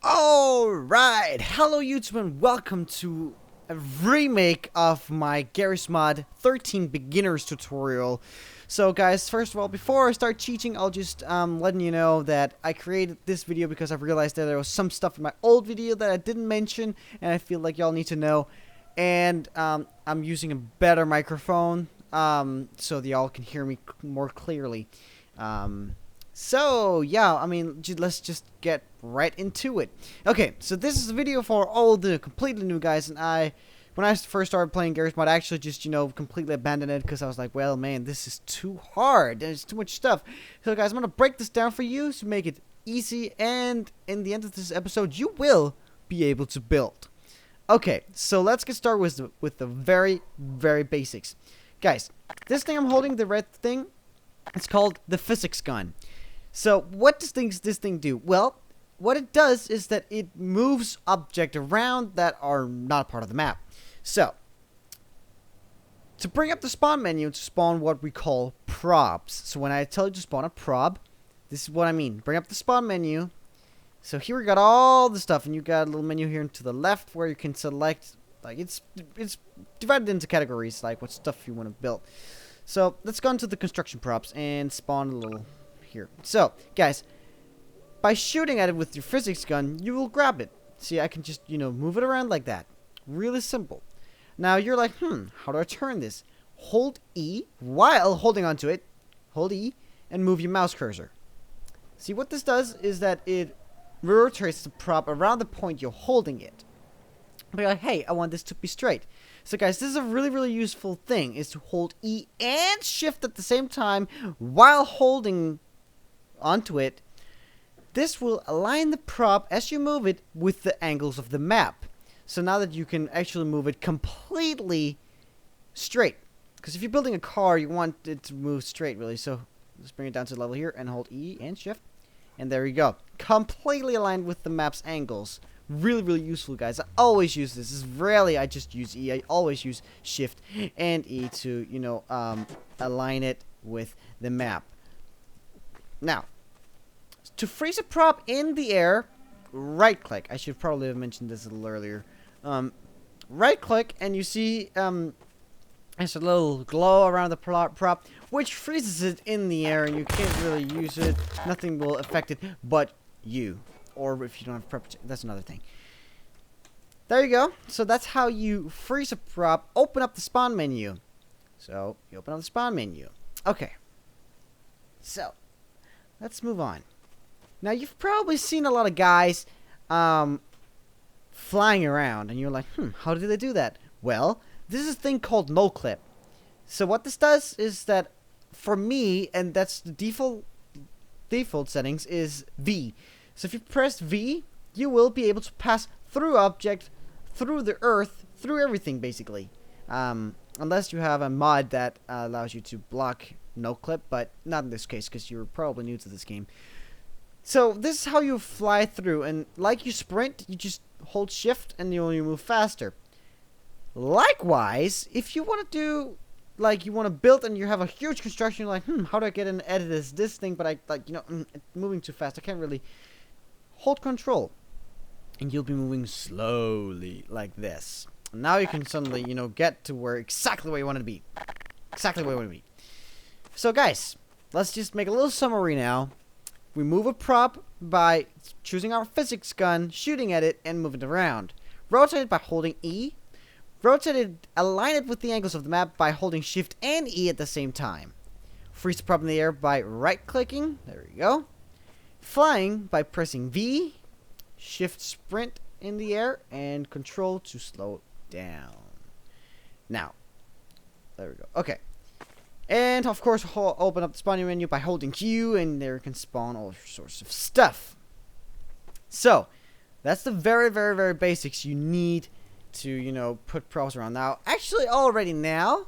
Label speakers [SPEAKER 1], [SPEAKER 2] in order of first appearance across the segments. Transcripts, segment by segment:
[SPEAKER 1] Alright, hello YouTube and welcome to a remake of my Garry's Mod 13 beginners tutorial. So guys, first of all, before I start teaching, I'll just letting you know that I created this video because I realized that there was some stuff in my old video that I didn't mention and I feel like y'all need to know. And I'm using a better microphone so that y'all can hear me more clearly. So, yeah, I mean, let's just get right into it. Okay, so this is a video for all the completely new guys, and when I first started playing Garry's Mod, I actually just, completely abandoned it because I was like, well, man, this is too hard. There's too much stuff. So, guys, I'm going to break this down for you to make it easy, and in the end of this episode, you will be able to build. Okay, so let's get started with the very, very basics. Guys, this thing I'm holding, the red thing, it's called the physics gun. So, what does this thing do? Well, what it does is that it moves objects around that are not part of the map. So, to bring up the spawn menu, to spawn what we call probs. So, when I tell you to spawn a prob, this is what I mean. Bring up the spawn menu. So, here we got all the stuff, and you got a little menu here to the left where you can select, like, it's divided into categories, like what stuff you want to build. So, let's go into the construction props and spawn a little here. So, guys, by shooting at it with your physics gun, you will grab it. See, I can just, move it around like that. Really simple. Now, you're like, how do I turn this? Hold E while holding onto it. Hold E and move your mouse cursor. See, what this does is that it rotates the prop around the point you're holding it. But you're like, hey, I want this to be straight. So, guys, this is a really, really useful thing, is to hold E and Shift at the same time while holding onto it. This will align the prop as you move it with the angles of the map. So now that you can actually move it completely straight. Because if you're building a car, you want it to move straight, really. So let's bring it down to the level here and hold E and Shift. And there we go. Completely aligned with the map's angles. Really, really useful, guys. I always use this. This is rarely I just use E. I always use Shift and E to, align it with the map. Now, to freeze a prop in the air, right-click. I should probably have mentioned this a little earlier. Right-click, and you see there's a little glow around the prop, which freezes it in the air, and you can't really use it. Nothing will affect it but you. Or if you don't have prep, that's another thing. There you go. So that's how you freeze a prop. Open up the spawn menu. So, you open up the spawn menu. Okay. So, let's move on. Now, you've probably seen a lot of guys flying around, and you're like, how do they do that? Well, this is a thing called no clip. So what this does is that, for me, and that's the default settings, is V. So if you press V, you will be able to pass through object, through the earth, through everything, basically. Unless you have a mod that allows you to block no clip, but not in this case because you're probably new to this game. So this is how you fly through, and like you sprint, you just hold Shift and you move faster. Likewise, if you want to do, like, you want to build and you have a huge construction, you're like, how do I get and edit this thing, but it's moving too fast, I can't really. Hold Control, and you'll be moving slowly like this. And now you can suddenly, get to exactly where you want to be. Exactly where you want to be. So, guys, let's just make a little summary now. We move a prop by choosing our physics gun, shooting at it, and moving it around. Rotate it by holding E. Rotate it, align it with the angles of the map by holding Shift and E at the same time. Freeze the prop in the air by right-clicking. There we go. Flying by pressing V. Shift sprint in the air, and Control to slow it down. Now, there we go. Okay. And, of course, open up the spawning menu by holding Q, and there you can spawn all sorts of stuff. So, that's the very, very, very basics you need to, put props around. Now, actually, already now,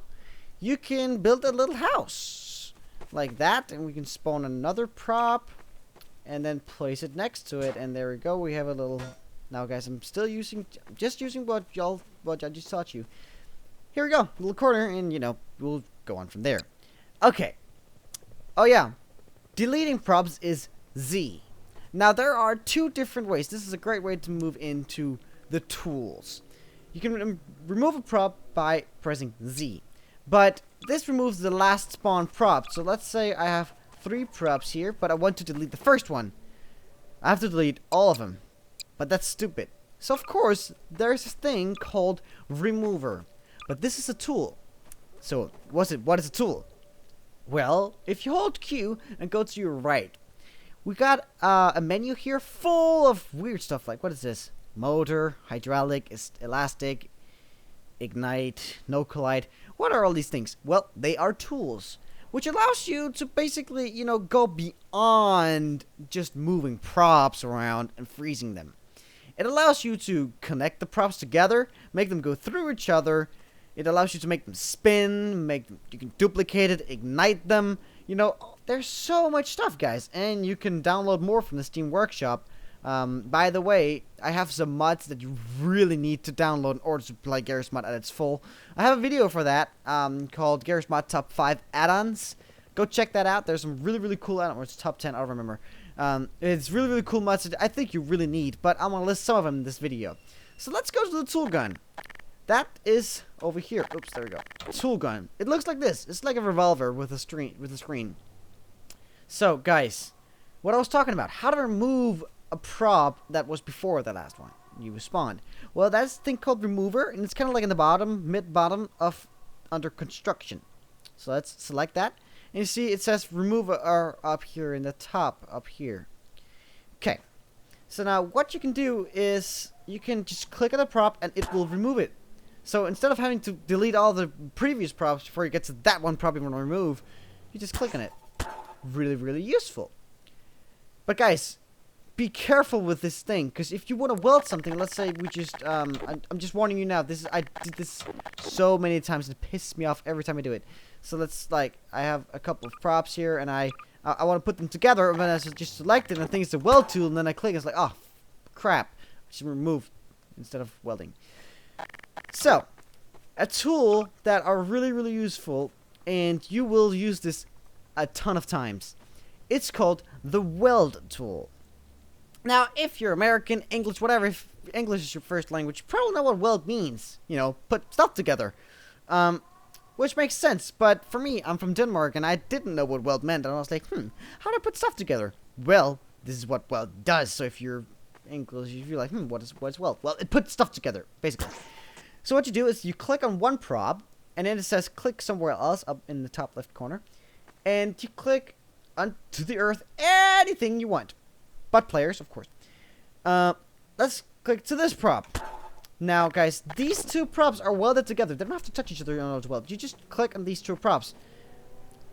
[SPEAKER 1] you can build a little house. Like that, and we can spawn another prop, and then place it next to it, and there we go. We have a little. Now, guys, I'm still just using what I just taught you. here we go, little corner, and we'll go on from there. Okay. Oh yeah, deleting props is Z. Now there are two different ways. This is a great way to move into the tools. You can remove a prop by pressing Z, but this removes the last spawn prop. So let's say I have 3 props here, but I want to delete the first one. I have to delete all of them, but that's stupid. So of course there's this thing called remover, but this is a tool. So what is a tool? Well, if you hold Q and go to your right, we got a menu here full of weird stuff. Like, what is this? Motor, hydraulic, elastic, ignite, no collide. What are all these things? Well, they are tools, which allows you to basically, go beyond just moving props around and freezing them. It allows you to connect the props together, make them go through each other. It allows you to make them spin, you can duplicate it, ignite them. There's so much stuff, guys, and you can download more from the Steam Workshop. By the way, I have some mods that you really need to download in order to play Garry's Mod at its full. I have a video for that, called Garry's Mod Top 5 Addons. Go check that out. There's some really, really cool addons, or it's top 10, I don't remember. It's really, really cool mods that I think you really need, but I'm going to list some of them in this video. So let's go to the tool gun. That is over here. Oops, there we go. Tool gun. It looks like this. It's like a revolver with a screen. So, guys, what I was talking about, how to remove a prop that was before the last one you spawned. Well, that's a thing called remover, and it's kind of like in the mid-bottom of under construction. So let's select that, and you see it says remover up here in the top up here. Okay. So now what you can do is you can just click on the prop and it will remove it. So instead of having to delete all the previous props before you get to that one prop you want to remove, you just click on it. Really, really useful. But guys, be careful with this thing, because if you want to weld something, let's say we just, I'm just warning you now, I did this so many times, and it pisses me off every time I do it. So let's, I have a couple of props here, and I want to put them together, and then I just select it, and I think it's a weld tool, and then I click, it's like, oh, crap, I should remove instead of welding. So, a tool that are really, really useful, and you will use this a ton of times. It's called the weld tool. Now, if you're American, English, whatever, if English is your first language, you probably know what weld means. Put stuff together. Which makes sense, but for me, I'm from Denmark, and I didn't know what weld meant, and I was like, how do I put stuff together? Well, this is what weld does, so if you're English, if you're like, what is weld? Well, it puts stuff together, basically. So what you do is you click on one prop, and then it says click somewhere else up in the top left corner, and you click onto the earth anything you want. But players, of course. Let's click to this prop. Now, guys, these two props are welded together. They don't have to touch each other in order to weld. You just click on these two props.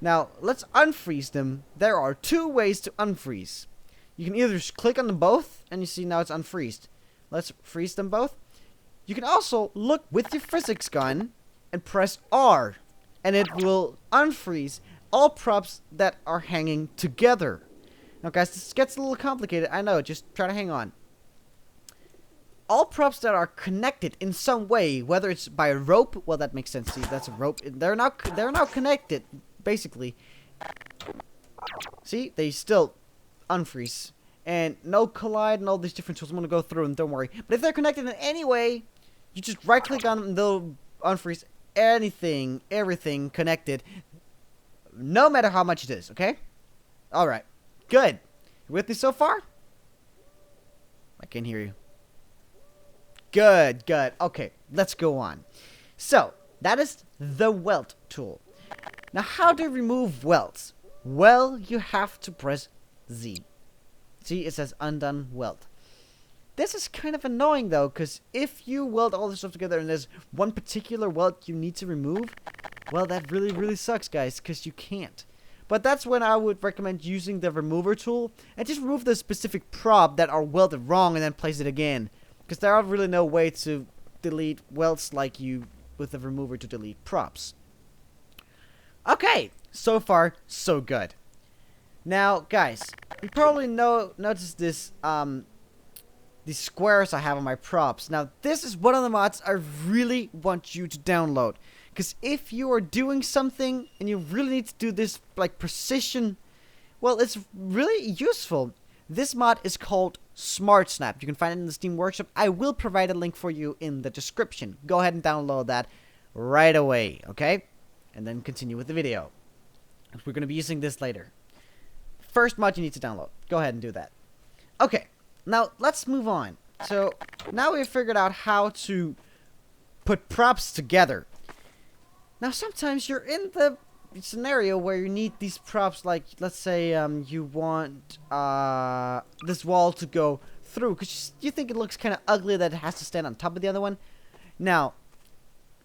[SPEAKER 1] Now, let's unfreeze them. There are 2 ways to unfreeze. You can either just click on them both, and you see now it's unfreezed. Let's freeze them both. You can also look with your physics gun and press R, and it will unfreeze all props that are hanging together. Now, guys, this gets a little complicated. I know. Just try to hang on. All props that are connected in some way, whether it's by a rope, well, that makes sense. See, that's a rope. They're now connected, basically. See, they still unfreeze, and no collide, and all these different tools. I'm gonna go through and don't worry. But if they're connected in any way, you just right-click on them, and they'll unfreeze anything, everything connected, no matter how much it is. Okay? All right. Good. You with me so far? I can hear you. Good, good. Okay, let's go on. So, that is the weld tool. Now, how to remove welds? Well, you have to press Z. See, it says undone weld. This is kind of annoying, though, because if you weld all this stuff together and there's one particular weld you need to remove, well, that really, really sucks, guys, because you can't. But that's when I would recommend using the remover tool and just remove the specific prop that are welded wrong and then place it again. Because there are really no way to delete welds like you with the remover to delete props. Okay, so far, so good. Now, guys, you probably noticed this these squares I have on my props. Now, this is one of the mods I really want you to download. Because if you are doing something and you really need to do this, like, precision, well, it's really useful. This mod is called Smartsnap. You can find it in the Steam Workshop. I will provide a link for you in the description. Go ahead and download that right away, okay? And then continue with the video. We're going to be using this later. First mod you need to download. Go ahead and do that. Okay, now let's move on. So, now we've figured out how to put props together. Now, sometimes you're in the scenario where you need these props, like, let's say, you want, this wall to go through, because you think it looks kind of ugly that it has to stand on top of the other one. Now,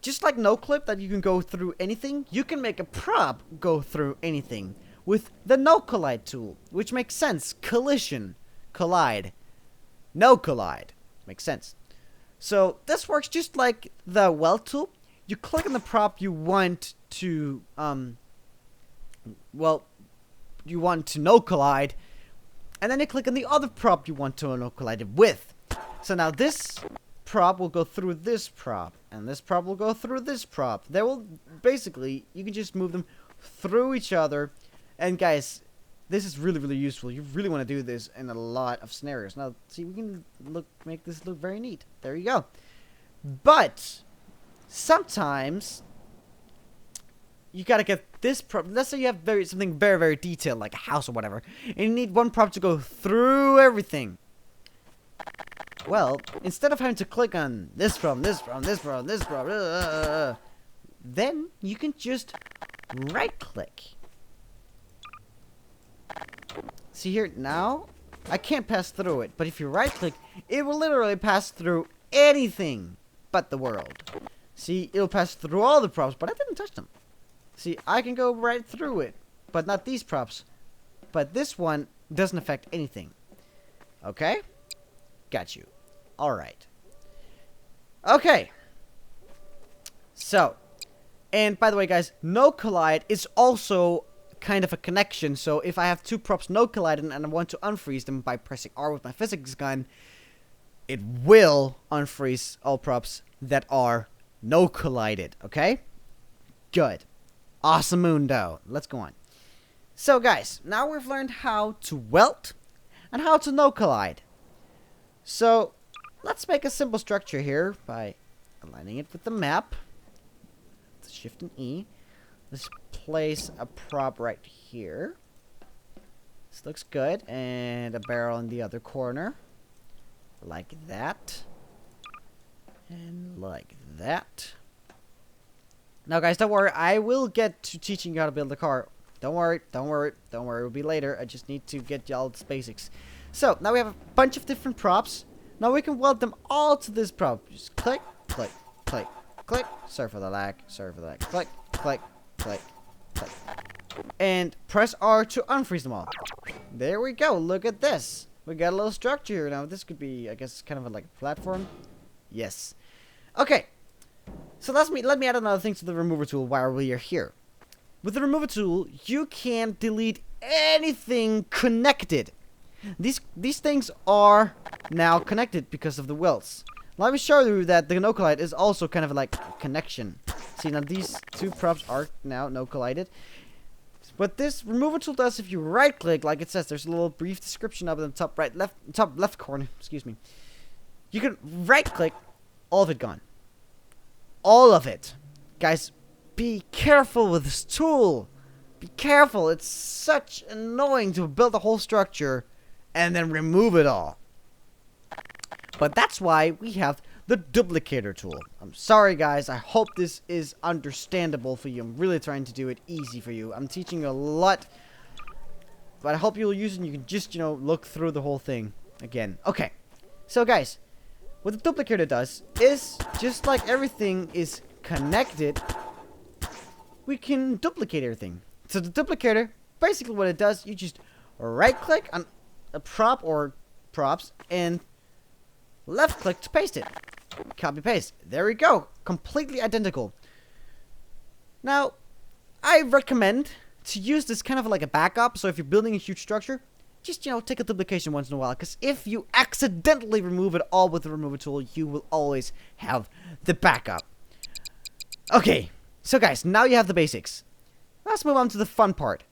[SPEAKER 1] just like no-clip that you can go through anything, you can make a prop go through anything with the no-collide tool, which makes sense. Collision, collide, no-collide. Makes sense. So, this works just like the weld tool. You click on the prop you want to, you want to no collide, and then you click on the other prop you want to no collide it with. So now this prop will go through this prop, and this prop will go through this prop. They will, basically, you can just move them through each other, and guys, this is really, really useful. You really want to do this in a lot of scenarios. Now, see, we can make this look very neat. There you go. But sometimes you gotta get this prop. Let's say you have something very, very detailed, like a house or whatever, and you need one prop to go through everything. Well, instead of having to click on this prop, then you can just right-click. See here, now I can't pass through it, but if you right-click, it will literally pass through anything but the world. See, it'll pass through all the props, but I didn't touch them. See, I can go right through it, but not these props. But this one doesn't affect anything. Okay? Got you. Alright. Okay. So, and by the way, guys, no collide is also kind of a connection. So, if I have two props no colliding and I want to unfreeze them by pressing R with my physics gun, it will unfreeze all props that are no collided, okay? Good. Awesomundo. Let's go on. So, guys, now we've learned how to weld and how to no collide. So, let's make a simple structure here by aligning it with the map. Shift and E. Let's place a prop right here. This looks good. And a barrel in the other corner. Like that. And like that. Now, guys, don't worry. I will get to teaching you how to build a car. Don't worry. Don't worry. Don't worry. It will be later. I just need to get y'all the basics. So, now we have a bunch of different props. Now we can weld them all to this prop. Just click, click, click, click. Sorry for the lag. Sorry for the lag. Click, click, click, click. And press R to unfreeze them all. There we go. Look at this. We got a little structure here. Now, this could be, I guess, kind of like a platform. Yes. Okay. So let me add another thing to the remover tool while we are here. With the remover tool, you can delete anything connected. These things are now connected because of the welds. Let me show you that the no collide is also kind of like a connection. See, now these two props are now no collided. What this remover tool does, if you right click, like it says, there's a little brief description up in the top left corner, excuse me. You can right click, all of it gone. All of it. Guys, be careful with this tool. Be careful. It's such annoying to build a whole structure and then remove it all. But that's why we have the Duplicator tool. I'm sorry, guys. I hope this is understandable for you. I'm really trying to do it easy for you. I'm teaching you a lot, but I hope you'll use it and you can just, look through the whole thing again. Okay. So, guys, what the Duplicator does is, just like everything is connected, we can duplicate everything. So the Duplicator, basically what it does, you just right-click on a prop or props and left-click to paste it. Copy-paste. There we go. Completely identical. Now, I recommend to use this kind of like a backup. So if you're building a huge structure, just, take a duplication once in a while. Because if you accidentally remove it all with the remover tool, you will always have the backup. Okay, so guys, now you have the basics. Let's move on to the fun part.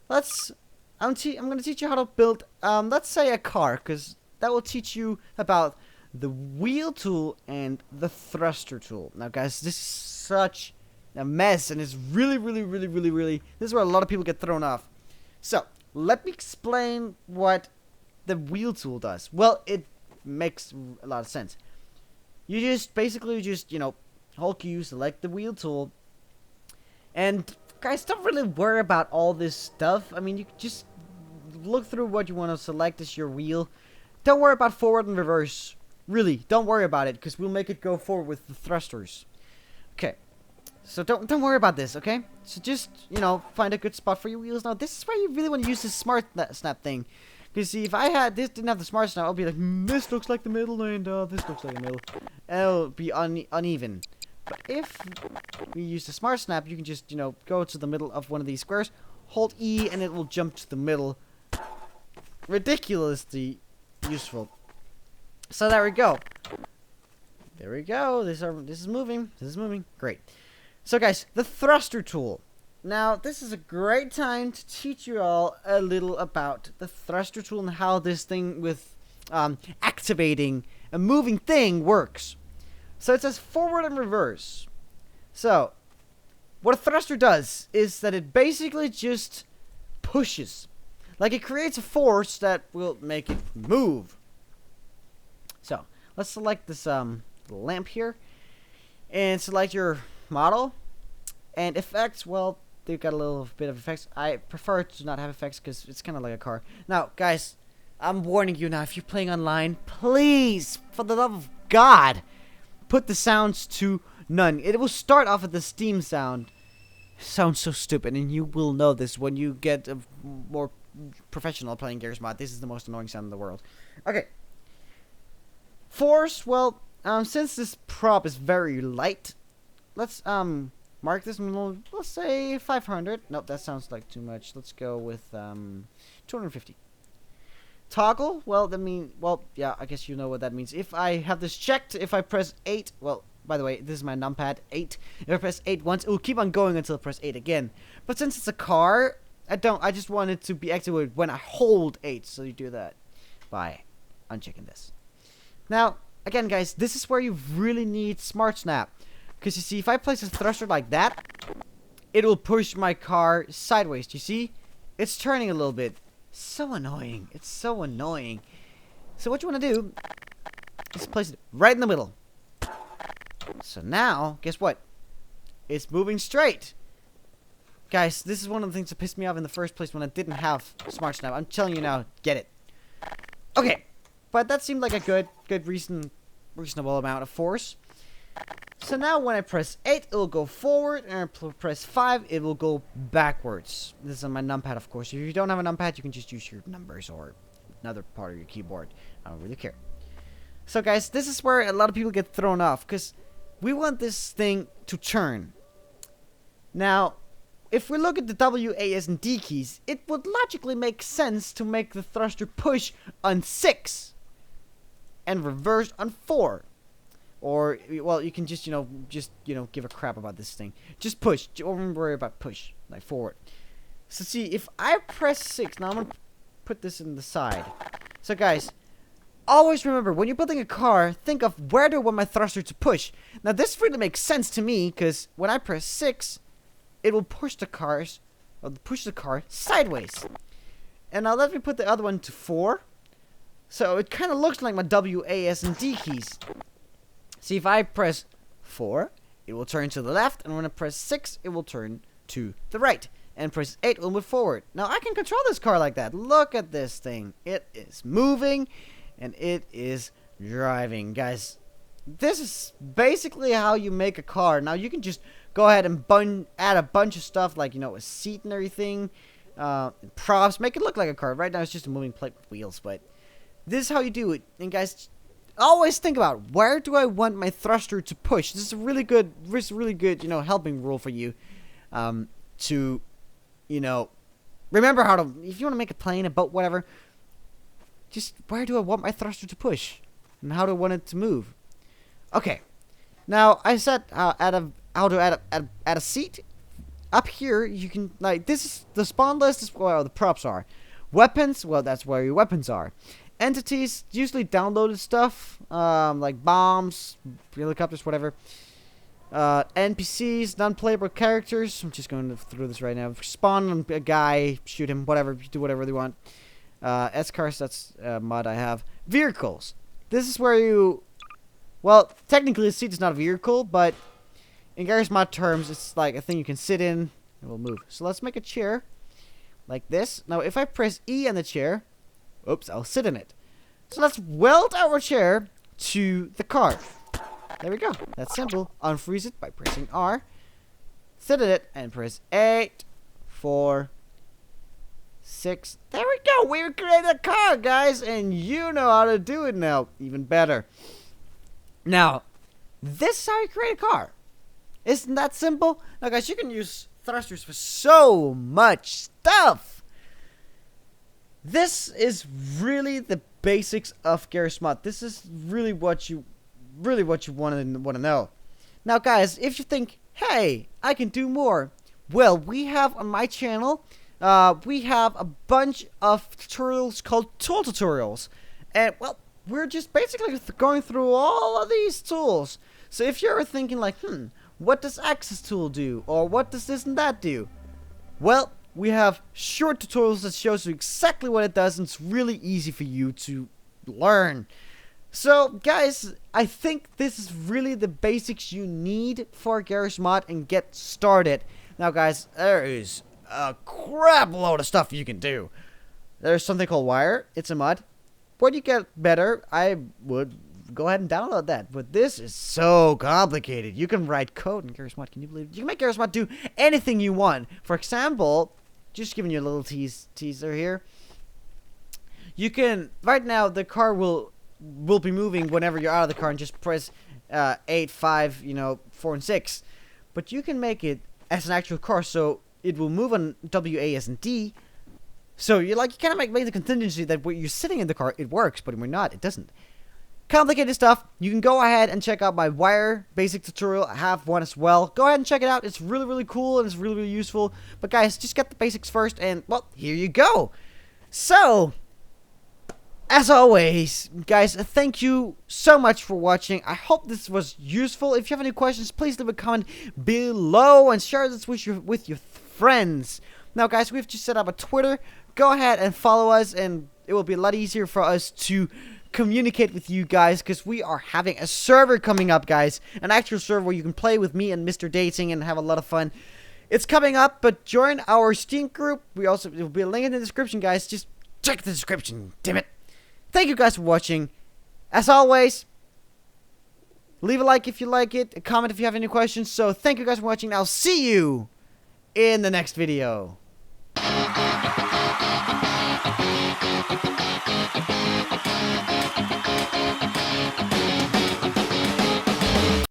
[SPEAKER 1] I'm going to teach you how to build, let's say a car, because that will teach you about the wheel tool and the thruster tool. Now, guys, this is such a mess, and it's really, this is where a lot of people get thrown off. So, let me explain what the wheel tool does. Well, it makes a lot of sense. You just, basically, hold Q, select the wheel tool, and guys, don't really worry about all this stuff. I mean, you just look through what you want to select as your wheel. Don't worry about forward and reverse. Really, don't worry about it, because we'll make it go forward with the thrusters. Okay, so don't worry about this, okay? So just, find a good spot for your wheels. Now, this is where you really want to use this Smartsnap thing. Because, see, if didn't have the Smartsnap, I'll be like, this looks like the middle, and this looks like the middle. And it'll be uneven. But if we use the Smartsnap, you can just, go to the middle of one of these squares, hold E, and it will jump to the middle. Ridiculously useful. So there we go. There we go. This is moving. This is moving. Great. So guys, the thruster tool. Now, this is a great time to teach you all a little about the thruster tool and how this thing with activating a moving thing works. So it says forward and reverse. So, what a thruster does is that it basically just pushes. Like, it creates a force that will make it move. So, let's select this lamp here. And select your model. And effects, well, they've got a little bit of effects. I prefer to not have effects because it's kind of like a car. Now, guys, I'm warning you now. If you're playing online, please, for the love of God, put the sounds to none. It will start off with the steam sound. Sounds so stupid, and you will know this when you get a more professional playing Garry's Mod. This is the most annoying sound in the world. Okay. Force, well, since this prop is very light, let's mark this, let's say 500. Nope, that sounds like too much. Let's go with 250. Toggle, well, yeah, I guess you know what that means. If I have this checked, if I press 8, well, by the way, this is my numpad, 8. If I press 8 once, it will keep on going until I press 8 again. But since it's a car, I just want it to be activated when I hold 8, so you do that by unchecking this. Now, again, guys, this is where you really need Smartsnap. Because you see, if I place a thruster like that, it will push my car sideways. Do you see? It's turning a little bit. So annoying. It's so annoying. So what you want to do is place it right in the middle. So now, guess what? It's moving straight. Guys, this is one of the things that pissed me off in the first place when I didn't have Smartsnap. I'm telling you now, get it. Okay, but that seemed like a good reasonable amount of force. So now when I press 8, it will go forward, and I press 5, it will go backwards. This is on my numpad, of course. If you don't have a numpad, you can just use your numbers or another part of your keyboard. I don't really care. So guys, this is where a lot of people get thrown off, because we want this thing to turn. Now, if we look at the W, A, S, and D keys, it would logically make sense to make the thruster push on 6 and reverse on 4. Or, well, you can just, give a crap about this thing. Just push. Don't worry about push, like forward. So see, if I press 6, now I'm going to put this in the side. So guys, always remember, when you're building a car, think of where do I want my thruster to push. Now this really makes sense to me, because when I press 6, it will push the car sideways. And now let me put the other one to 4. So it kind of looks like my W, A, S, and D keys. See, if I press 4, it will turn to the left, and when I press 6, it will turn to the right. And press 8 will move forward. Now, I can control this car like that. Look at this thing. It is moving, and it is driving. Guys, this is basically how you make a car. Now, you can just go ahead and add a bunch of stuff, like, a seat and everything, props, make it look like a car. Right now, it's just a moving plate with wheels, but this is how you do it. And, guys, always think about, where do I want my thruster to push? This is a really good, helping rule for you, to, remember how to, if you want to make a plane, a boat, whatever, Just where do I want my thruster to push? And how do I want it to move? Okay. Now, I said how to add a seat. Up here, you can, like, this is, the spawn list is where the props are. Weapons, well, that's where your weapons are. Entities, usually downloaded stuff, like bombs, helicopters, whatever. NPCs, non-playable characters. I'm just going through this right now. Spawn a guy, shoot him, whatever, do whatever they want. S-cars, that's a mod I have. Vehicles. This is where you, well, technically a seat is not a vehicle, but in Garry's mod terms, it's like a thing you can sit in. It will move. So let's make a chair like this. Now, if I press E on the chair, oops, I'll sit in it. So let's weld our chair to the car. There we go. That's simple. Unfreeze it by pressing R. Sit in it and press 8, 4, 6. There we go. We created a car, guys, and you know how to do it now. Even better. Now, this is how you create a car. Isn't that simple? Now, guys, you can use thrusters for so much stuff. This is really the basics of Garry's mod. This is really what you want to know. Now, guys, if you think, hey, I can do more, well, we have on my channel, we have a bunch of tutorials called tool tutorials, and well, we're just basically going through all of these tools. So if you're thinking like, what does access tool do, or what does this and that do? Well, we have short tutorials that shows you exactly what it does, and it's really easy for you to learn. So, guys, I think this is really the basics you need for Garry's mod and get started. Now, guys, there is a crap load of stuff you can do. There's something called Wire. It's a mod. When you get better, I would go ahead and download that. But this is so complicated. You can write code in Garry's mod. Can you believe it? You can make Garry's mod do anything you want. For example, just giving you a little teaser here. You can, right now, the car will be moving whenever you're out of the car and just press 8, 5, 4, and 6. But you can make it as an actual car, so it will move on W, A, S, and D. So you kind of make the contingency that when you're sitting in the car, it works, but when you're not, it doesn't. Complicated stuff. You can go ahead and check out my Wire basic tutorial. I have one as well. Go ahead and check it out. It's really, really cool, and it's really, really useful. But guys, just get the basics first, and well, here you go. So, as always, guys, thank you so much for watching. I hope this was useful. If you have any questions, please leave a comment below and share this with your friends. Now, guys, we've just set up a Twitter. Go ahead and follow us, and it will be a lot easier for us to communicate with you guys, because we are having a server coming up, guys. An actual server where you can play with me and Mr. Dating and have a lot of fun. It's coming up, but join our Steam group. There will be a link in the description, guys. Just check the description, damn it. Thank you guys for watching. As always, leave a like if you like it, a comment if you have any questions. So thank you guys for watching. I'll see you in the next video.